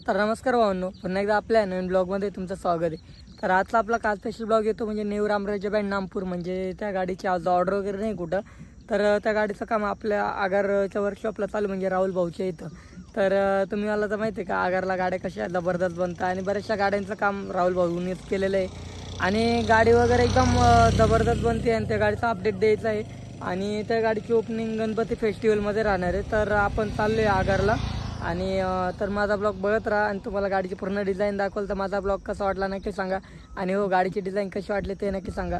तर नमस्कार भावांनो, पुन्हा एकदा आपल्या नवीन ब्लॉगमध्ये तुमचं स्वागत आहे। तर आजचा आपला काल स्पेशल ब्लॉग येतो म्हणजे न्यू रामराज्य बँड नामपूर, म्हणजे त्या गाडीची आज ऑर्डर वगैरे नाही कुठं, तर त्या गाडीचं काम आपल्या आगारच्या वर्कशॉपला चालू म्हणजे राहुल भाऊच्या इथं। तर तुम्ही मला तर माहिती आहे का आगारला गाड्या कशा जबरदस्त बनतात आणि बऱ्याचशा गाड्यांचं काम राहुल भाऊनीच केलेलं आहे आणि गाडी वगैरे एकदम जबरदस्त बनते आणि त्या गाडीचा अपडेट द्यायचा आहे आणि त्या गाडीची ओपनिंग गणपती फेस्टिवलमध्ये राहणार आहे। तर आपण चाललो आहे आगारला आणि तर माझा ब्लॉग बघत राहा आणि तुम्हाला गाडीची पूर्ण डिझाईन दाखवलं तर माझा ब्लॉग कसा वाटला नक्की सांगा आणि हो गाडीची डिझाईन कशी वाटली ते नक्की सांगा।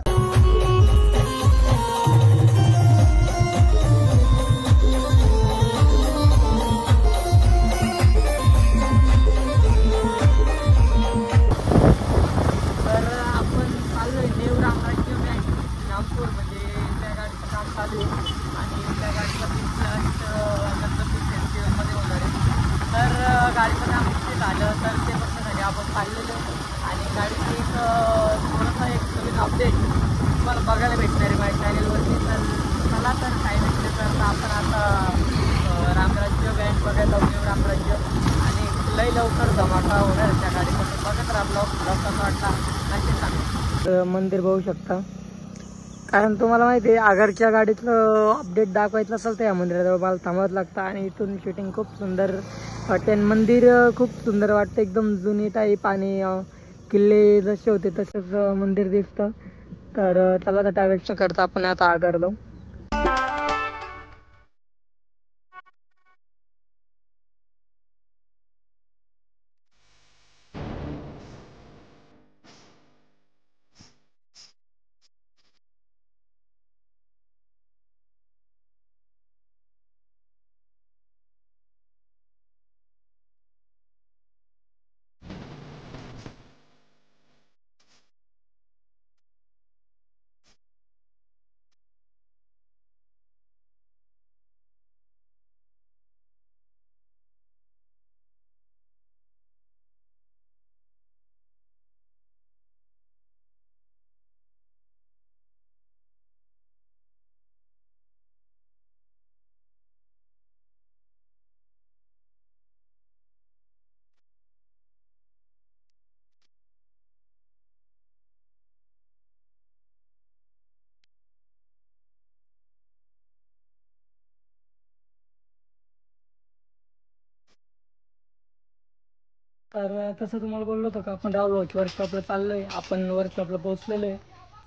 तर आपण चाललोय न्यू रामराज्य बँड नामपूर, म्हणजे त्या गाडीचं काम चालू आहे आणि त्या गाडीचा गणपती फेस्टिवलमध्ये होणार आहे। तर गाडीचं काम किती झालं तर ते बघण्यासाठी आपण चाललेलो आणि गाडीची एक थोडंसं एक नवीन अपडेट तुम्हाला बघायला भेटणार आहे माझ्या चॅनलवरती। तर चला तर काही नसले तर आपण आता रामराज्य बँड बघायला न्यू रामराज्य आणि लई लवकर धमाका होणार त्या गाडीमध्ये। बघत राहा ब्लॉग कसा वाटला नक्की सांगा। मंदिर बघू शकता, कारण तुम्हाला माहिती आहे आगारच्या गाडीचं अपडेट दाखवायचं असेल तर या मंदिराजवळ मला थांबावं लागतं आणि इथून शूटिंग खूप सुंदर वाटते। मंदिर खूप सुंदर वाटतं, एकदम जुनी टाईप आणि किल्ले जसे होते तसंच मंदिर दिसतं। तर चला तर त्यावेळेस करता आपण आता आगारलो। तर तसं तुम्हाला बोललो होतं का आपण राहुल भाऊच्या वर्कशॉपला चाललोय, आपण वर्कशॉपला पोहोचलेलो आहे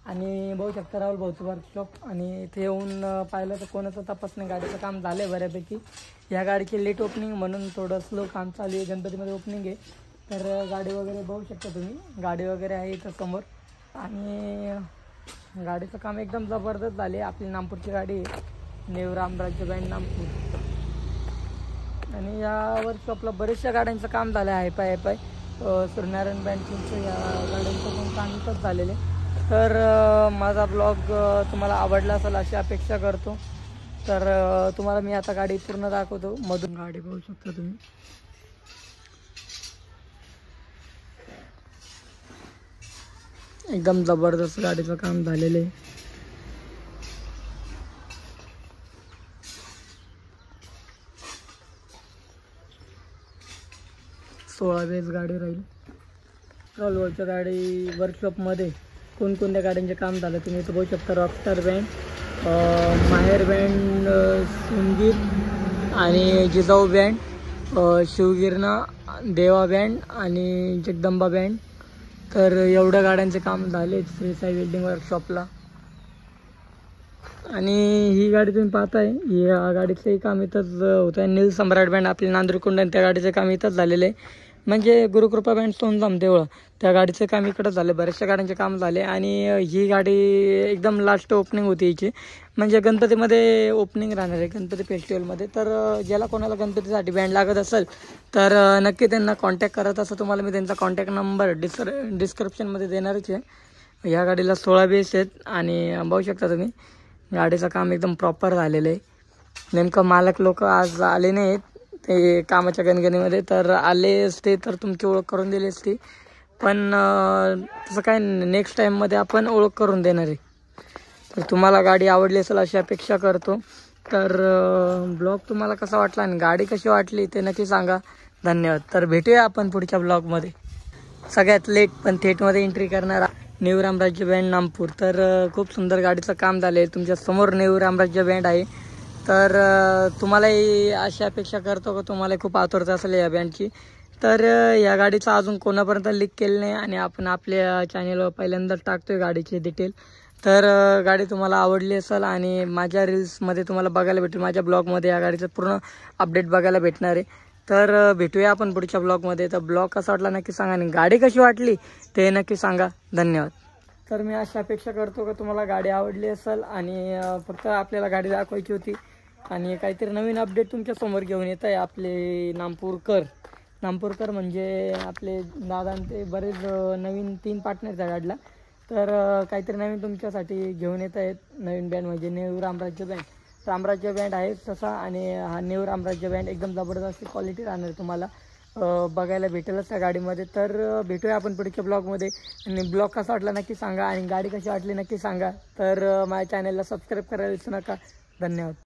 आणि बघू शकता राहुल भाऊचं वर्कशॉप आणि इथे येऊन पाहिलं तर कोणाचं तपासणी गाडीचं काम झालं आहे बऱ्यापैकी। या गाडीची लेट ओपनिंग म्हणून थोडं स्लो काम चालू आहे, गणपतीमध्ये ओपनिंग आहे। तर गाडी वगैरे बघू शकता तुम्ही, गाडी वगैरे आहे इथं समोर आणि गाडीचं काम एकदम जबरदस्त झाले। आपली नामपूरची गाडी आहे न्यू रामराज्य बँड नामपूर आणि या वर्कशॉपला बरेचशा गाड्यांचं काम झालं आहे पाय सूर्यनारायण बँडचं या गाड्यांचं पण काम इथंच झालेलं आहे। तर माझा ब्लॉग तुम्हाला आवडला असेल अशी अपेक्षा करतो। तर तुम्हाला मी आता गाडी पूर्ण दाखवतो, मधून गाडी बघू शकता तुम्ही। एकदम जबरदस्त गाडीचं काम झालेलं आहे। सोळा बेस गाडी राहील। राहुलच्या गाडी वर्कशॉपमध्ये कोणकोणत्या गाड्यांचे काम झालं तुम्ही इथं बघू शकता। रॉकस्टार बँड, माहेर बँड, सुंगीर आणि जिजाऊ बँड, शिवगिरणा, देवा बँड आणि जगदंबा बँड। तर एवढ्या गाड्यांचे काम झाले श्री साई वेल्डिंग वर्कशॉपला आणि ही गाडी तुम्ही पाहताय या गाडीचंही काम इथंच होतं आहे। नील सम्राट बँड आपले नांदुरकुंड आणि त्या गाडीचं काम इथंच झालेलं आहे, म्हणजे गुरुकृपा बँड सोनधाम देवळा त्या गाडीचं काम इकडंच झालं। बऱ्याचशा गाड्यांचे काम झाले आणि ही गाडी एकदम लास्ट ओपनिंग होती हिची, म्हणजे गणपतीमध्ये ओपनिंग राहणार आहे गणपती फेस्टिवलमध्ये। तर ज्याला कोणाला गणपतीसाठी बँड लागत असेल तर नक्की त्यांना कॉन्टॅक्ट करत असं तुम्हाला मी त्यांचा कॉन्टॅक्ट नंबर डिस्क्रिप्शनमध्ये देणारच आहे। या गाडीला 16 बेस आहेत आणि बघू शकता तुम्ही गाडीचं काम एकदम प्रॉपर झालेलं आहे। नेमकं मालक लोक आज आले नाहीत ते कामाच्या गणगणीमध्ये, तर आले असते तर तुमची ओळख करून दिली असती, पण तसं काय नेक्स्ट टाईममध्ये आपण ओळख करून देणार आहे। तर तुम्हाला गाडी आवडली असेल अशी अपेक्षा करतो। तर ब्लॉग तुम्हाला कसा वाटला आणि गाडी कशी वाटली ते नक्की सांगा। धन्यवाद. तर भेटूया आपण पुढच्या ब्लॉगमध्ये. सगळ्यात लेट पण थेटमध्ये एंट्री करणारा न्यू रामराज्य बँड नामपूर. तर खूप सुंदर गाडीचं काम झालं आहे. तुमच्या समोर न्यू रामराज्य बँड आहे. तर तुम्हालाही अशी अपेक्षा करतो का तुम्हाला खूप आतुरता असेल या बँडची. तर या गाडीचं अजून कोणापर्यंत लीक केलं नाही आणि आपण आपल्या चॅनलवर पहिल्यांदा टाकतोय गाडीची डिटेल. तर गाडी तुम्हाला आवडली असेल आणि माझ्या रील्समध्ये तुम्हाला बघायला भेटेल, माझ्या ब्लॉगमध्ये या गाडीचं पूर्ण अपडेट बघायला भेटणार आहे. तर भेटूया आपण पुढच्या ब्लॉगमध्ये. तर ब्लॉग कसा वाटला नक्की सांगा आणि गाडी कशी वाटली ते नक्की सांगा. धन्यवाद. तर मी अशी अपेक्षा करतो का तुम्हाला गाडी आवडली असेल आणि फक्त आपल्याला गाडी दाखवायची होती आणि काहीतरी नवीन अपडेट तुमच्या समोर घेऊन येत आहे. आपले नामपूरकर म्हणजे आपले दादा ते बरेच नवीन 3 पार्टनर त्या गाडीला. तर काहीतरी नवीन तुमच्यासाठी घेऊन येत आहेत. नवीन बँड म्हणजे न्यू रामराज्य बँड आहे तसा आणि हा न्यू रामराज्य बँड एकदम जबरदस्त क्वालिटी राहणार तुम्हाला बघायला भेटेलच त्या गाडीमध्ये. तर भेटूया आपण पुढच्या ब्लॉगमध्ये आणि ब्लॉग कसा वाटला नक्की सांगा आणि गाडी कशी वाटली नक्की सांगा. तर माझ्या चॅनलला सबस्क्राईब करायला विसरू नका. धन्यवाद.